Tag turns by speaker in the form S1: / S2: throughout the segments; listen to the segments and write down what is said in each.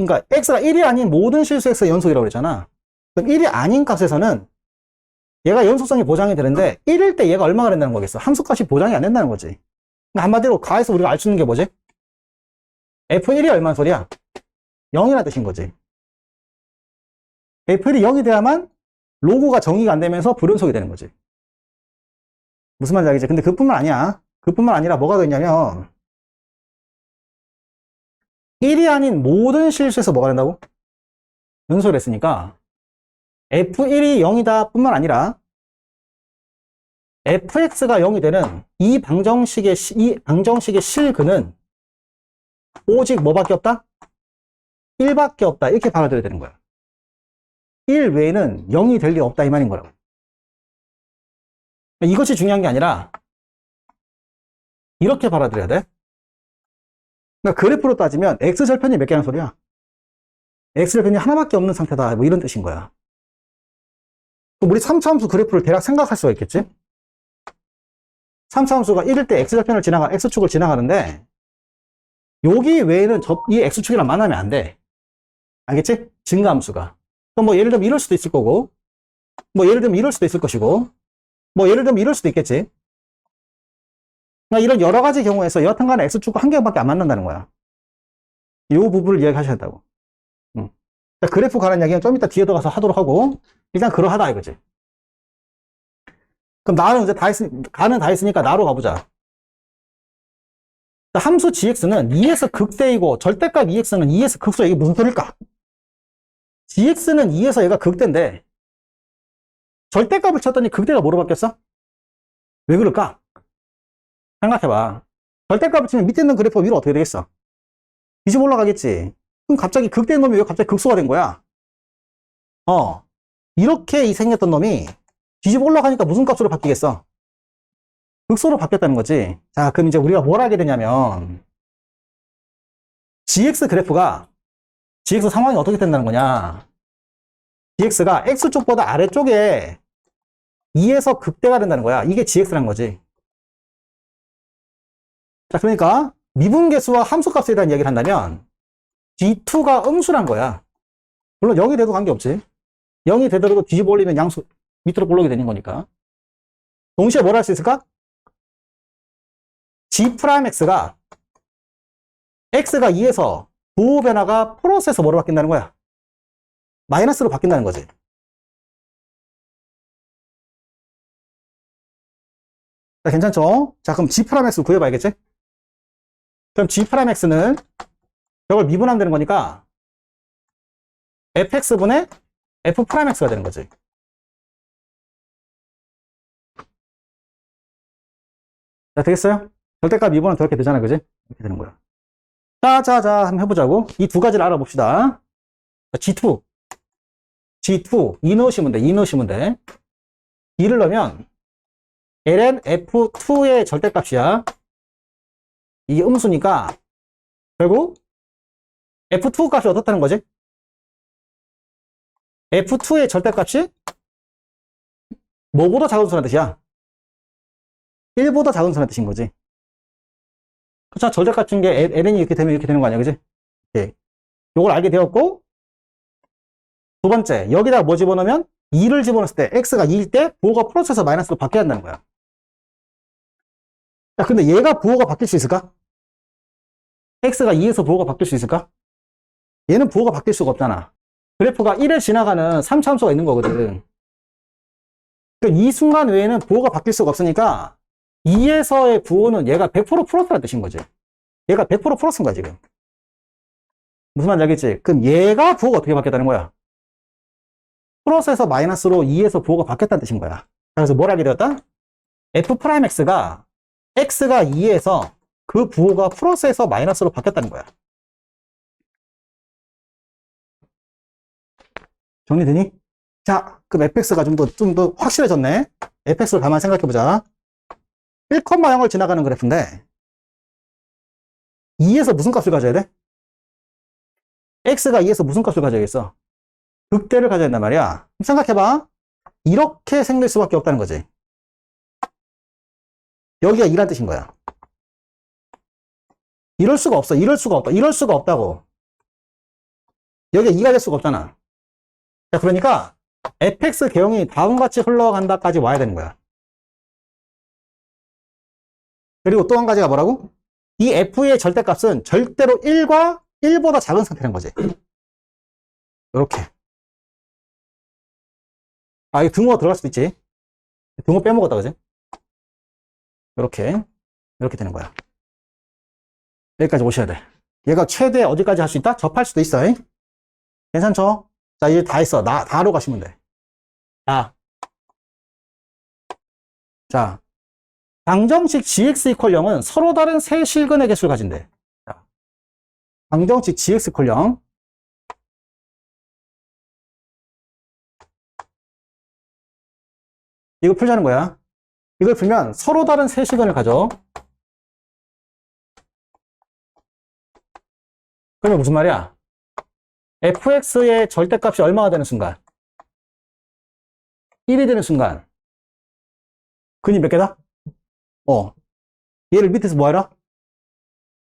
S1: 그러니까 x가 1이 아닌 모든 실수 x의 연속이라고 그랬잖아. 그럼 1이 아닌 값에서는 얘가 연속성이 보장이 되는데 1일 때 얘가 얼마가 된다는 거겠어? 함수값이 보장이 안 된다는 거지. 그러니까 한마디로 가에서 우리가 알 수 있는 게 뭐지? f1이 얼마나 소리야? 0이라는 뜻인 거지. f1이 0이 돼야만 로고가 정의가 안 되면서 불연속이 되는 거지. 무슨 말인지 알겠지? 근데 그뿐만 아니야. 그뿐만 아니라 뭐가 더 있냐면 1이 아닌 모든 실수에서 뭐가 된다고? 연속을 했으니까 f1이 0이다 뿐만 아니라 fx가 0이 되는 이 방정식의 실근은 오직 뭐밖에 없다? 1밖에 없다. 이렇게 받아들여야 되는 거야. 1 외에는 0이 될 리 없다 이 말인 거라고. 이것이 중요한 게 아니라 이렇게 받아들여야 돼. 그러니까 그래프로 따지면 x절편이 몇 개라는 소리야? x절편이 하나밖에 없는 상태다. 뭐 이런 뜻인 거야. 우리 3차함수 그래프를 대략 생각할 수가 있겠지? 3차함수가 1일 때 x절편을 x축을 지나가는데 여기 외에는 이 x축이랑 만나면 안 돼. 알겠지? 증가함수가. 그럼 뭐 예를 들면 이럴 수도 있을 거고, 뭐 예를 들면 이럴 수도 있을 것이고, 뭐 예를 들면 이럴 수도 있겠지. 그러니까 이런 여러 가지 경우에서 여하튼 간에 x축과 한 개밖에 안 만난다는 거야. 이 부분을 이야기하셔야 한다고. 그래프 관한 이야기는 좀 이따 뒤에 들어가서 하도록 하고, 일단 그러하다 이거지. 그럼 나는 이제 가는 다 했으니까 나로 가보자. 함수 gx는 2에서 극대이고 절대값 2x는 2에서 극소야. 이게 무슨 소릴까? gx는 2에서 얘가 극대인데 절대값을 쳤더니 극대가 뭐로 바뀌었어? 왜 그럴까? 생각해봐. 절대값을 치면 밑에 있는 그래프가 위로 어떻게 되겠어? 뒤집어 올라가겠지. 그럼 갑자기 극대인 놈이 왜 갑자기 극소가 된 거야? 이렇게 생겼던 놈이 뒤집어 올라가니까 무슨 값으로 바뀌겠어? 극소로 바뀌었다는 거지. 자, 그럼 이제 우리가 뭘 알게 되냐면 gx 상황이 어떻게 된다는 거냐? gx가 x쪽보다 아래쪽에 2에서 극대가 된다는 거야. 이게 gx라는 거지. 자, 그러니까 미분계수와 함수값에 대한 이야기를 한다면 d2가 음수란 거야. 물론 0이 돼도 관계없지. 0이 되더라도 뒤집어 올리면 양수 밑으로 볼록이 되는 거니까. 동시에 뭘 할 수 있을까? g'x가 x가 2에서 부호 변화가 플러스에서 뭐로 바뀐다는 거야? 마이너스로 바뀐다는 거지. 자, 괜찮죠? 자, 그럼 g'x 구해봐야겠지? 그럼 g'x는 저걸 미분하면 되는 거니까 fx분의 f'x가 되는 거지. 자, 되겠어요? 절대값 미분은 저렇게 되잖아, 그지? 이렇게 되는 거야. 자, 한번 해보자고. 이 두 가지를 알아봅시다. G2. 이 넣으시면 돼. D를 넣으면 ln F2의 절대값이야. 이게 음수니까 결국 F2 값이 어떻다는 거지? F2의 절대값이 뭐보다 작은 수라는 뜻이야? 1보다 작은 수라는 뜻인 거지. 그쵸? 절대값인 게 ln이 이렇게 되면 이렇게 되는 거 아니야, 그지? 예. 요걸 알게 되었고, 두 번째, 여기다가 뭐 집어넣으면 2를 집어넣었을 때 x가 2일 때 부호가 플러스에서 마이너스로 바뀌어야 한다는 거야. 야, 근데 얘가 부호가 바뀔 수 있을까? x가 2에서 부호가 바뀔 수 있을까? 얘는 부호가 바뀔 수가 없잖아. 그래프가 1을 지나가는 3차함수가 있는 거거든. 그러니까 이 순간 외에는 부호가 바뀔 수가 없으니까 2에서의 부호는 얘가 100% 플러스라는 뜻인 거지. 얘가 100% 플러스인 거야, 지금. 무슨 말인지 알겠지? 그럼 얘가 부호가 어떻게 바뀌었다는 거야? 플러스에서 마이너스로 2에서 부호가 바뀌었다는 뜻인 거야. 그래서 뭘 하게 되었다? f'x가 x가 2에서 그 부호가 플러스에서 마이너스로 바뀌었다는 거야. 정리되니? 자, 그럼 fx가 좀 더 확실해졌네. fx를 가만히 생각해보자. 1,0을 지나가는 그래프인데 2에서 무슨 값을 가져야 돼? x가 2에서 무슨 값을 가져야겠어? 극대를 가져야 된단 말이야. 생각해봐. 이렇게 생길 수밖에 없다는 거지. 여기가 2란 뜻인 거야. 이럴 수가 없어. 이럴 수가 없다. 이럴 수가 없다고. 여기가 2가 될 수가 없잖아. 자, 그러니까 fx 개형이 다음과 같이 흘러간다까지 와야 되는 거야. 그리고 또 한 가지가 뭐라고? 이 f의 절대값은 절대로 1과 1보다 작은 상태라는 거지. 이렇게. 아, 이거 등호가 들어갈 수도 있지. 등호 빼먹었다, 그지? 이렇게. 이렇게 되는 거야. 여기까지 오셔야 돼. 얘가 최대 어디까지 할 수 있다? 접할 수도 있어. 잉? 괜찮죠? 자, 이제 다 했어. 다로 가시면 돼. 자, 방정식 gx 이퀄 0은 서로 다른 세 실근의 개수를 가진대. 자, 방정식 gx 이퀄 0. 이거 풀자는 거야. 이걸 풀면 서로 다른 세 실근을 가져. 그러면 무슨 말이야? fx의 절대값이 얼마가 되는 순간? 1이 되는 순간. 근이 몇 개다? 얘를 밑에서 뭐 해라?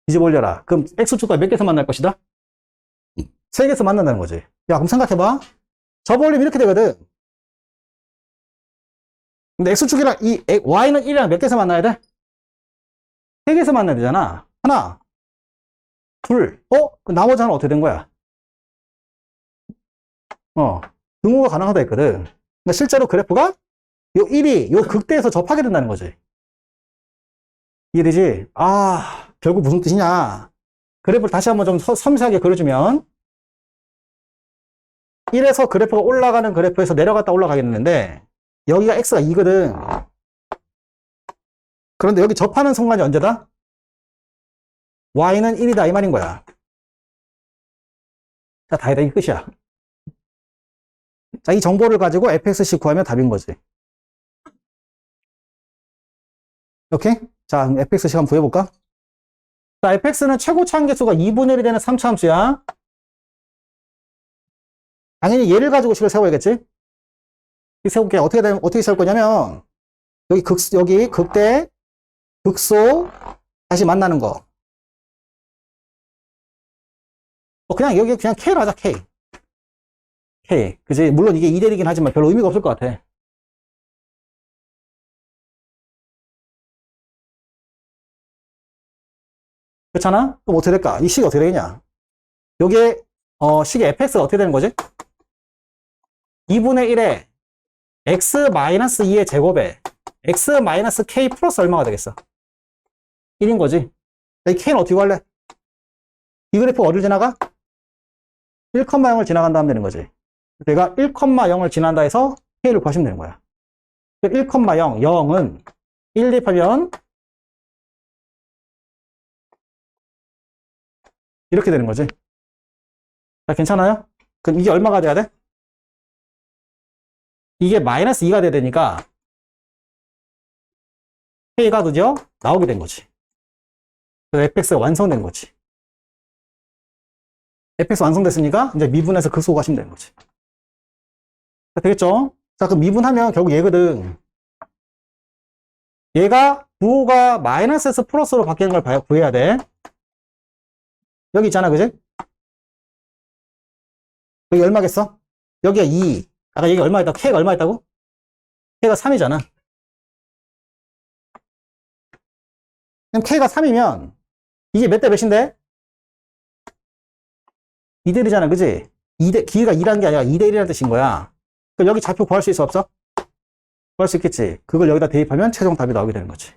S1: 뒤집어 올려라. 그럼 x축과 몇 개에서 만날 것이다? 3개에서 만난다는 거지. 야, 그럼 생각해봐. 접어 올리면 이렇게 되거든. 근데 x축이랑 이 y는 1이랑 몇 개에서 만나야 돼? 3개에서 만나야 되잖아. 하나, 둘, 그 나머지 하나 어떻게 된 거야? 등호가 가능하다 했거든. 그러니까 실제로 그래프가 요 1이 요 극대에서 접하게 된다는 거지. 이해되지? 결국 무슨 뜻이냐? 그래프를 다시 한번 좀 섬세하게 그려주면 1에서 그래프가 올라가는 그래프에서 내려갔다 올라가겠는데 여기가 x가 2거든. 그런데 여기 접하는 순간이 언제다? y는 1이다 이 말인 거야. 자, 다 했다. 이 끝이야. 자, 이 정보를 가지고 fxc 구하면 답인 거지. 오케이? 자, 그럼 fxc 한번 구해볼까? 자, fx는 최고 차항계수가 2분의 1이 되는 3차함수야. 당연히 얘를 가지고 식을 세워야겠지? 이 세울게. 어떻게 세울 거냐면, 여기 극대, 극소, 다시 만나는 거. 그냥 여기 그냥 K로 하자, K. K. 그지? 물론 이게 2대1이긴 하지만 별로 의미가 없을 것 같아. 그렇잖아? 그럼 어떻게 될까? 이 식이 어떻게 되겠냐? 요게, 식의 fx가 어떻게 되는 거지? 2분의 1에 x-2의 제곱에 x-k 플러스 얼마가 되겠어? 1인 거지. 이 k는 어떻게 구할래? 이 그래프 어디를 지나가? 1,0을 지나간다 하면 되는 거지. 내가 1,0을 지난다 해서 k를 구하시면 되는 거야. 1,0, 0은 1 대입하면 이렇게 되는 거지. 자, 괜찮아요? 그럼 이게 얼마가 돼야 돼? 이게 마이너스 2가 돼야 되니까 k가 드디어 나오게 된 거지. 그래서 fx가 완성된 거지. fx 완성됐으니까 이제 미분해서 극소 가시면 되는 거지. 자, 되겠죠? 자, 그럼 미분하면 결국 얘거든. 얘가 부호가 마이너스에서 플러스로 바뀌는 걸 구해야 돼. 여기 있잖아, 그지? 여기 얼마겠어? 여기가 2. 아까 여기 얼마 있다고? K가 얼마 있다고? K가 3이잖아. 그럼 K가 3이면 이게 몇 대 몇인데? 2대 1이잖아, 그지? 기회가 2라는 게 아니라 2대 1이라는 뜻인 거야. 그럼 여기 좌표 구할 수 있어, 없어? 구할 수 있겠지. 그걸 여기다 대입하면 최종 답이 나오게 되는 거지.